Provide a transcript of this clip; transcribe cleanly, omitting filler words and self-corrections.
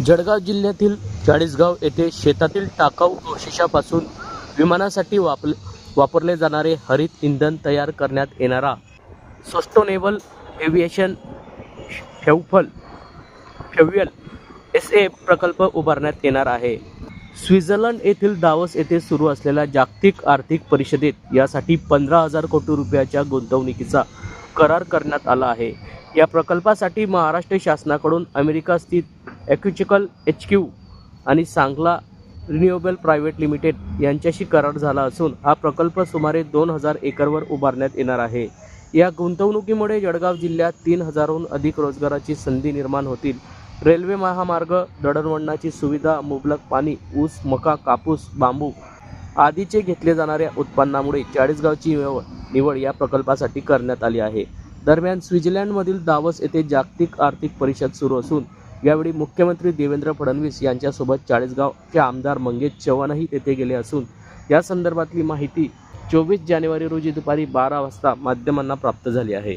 जळगाव जिल्ह्यातील चाळीसगाव येथे शेतातील टाकाऊ अवशेषापासून विमानासाठी वापरले जाणारे हरित इंधन तयार करण्यात येणारा सस्टेनेबल एव्हिएशन फ्युएल SA प्रकल्प उभारण्यात येणार आहे। स्वित्झर्लंड येथील दावोस येथे सुरू असलेल्या जागतिक आर्थिक परिषदेत यासाठी 15,000 कोटी रुपयाच्या गुंतवणुकीचा करार करण्यात आला आहे। या प्रकल्पासाठी महाराष्ट्र शासनाकडून अमेरिका स्थित ॲक्युचिकल HQ आणि सांगला रिन्युएबल प्रायव्हेट लिमिटेड यांच्याशी करार झाला असून हा प्रकल्प सुमारे 2,000 एकरवर उभारण्यात येणार आहे। या गुंतवणुकीमुळे जळगाव जिल्ह्यात 3,000हून अधिक रोजगाराची संधी निर्माण होतील। रेल्वे महामार्ग, दळणवळणाची सुविधा, मुबलक पाणी, ऊस, मका, कापूस, बांबू आदीचे घेतले जाणाऱ्या उत्पन्नामुळे चाळीसगावची निवड या प्रकल्पासाठी करण्यात आली आहे। दरम्यान स्वित्झर्लंडमधील दावोस येथे जागतिक आर्थिक परिषद सुरू असून यावेळी मुख्यमंत्री देवेंद्र फडणवीस यांच्यासोबत चाळीसगावचे आमदार मंगेश चव्हाणही तेथे गेले असून या संदर्भातली माहिती 24 जानेवारी रोजी दुपारी 12 वाजता माध्यमांना प्राप्त झाली आहे।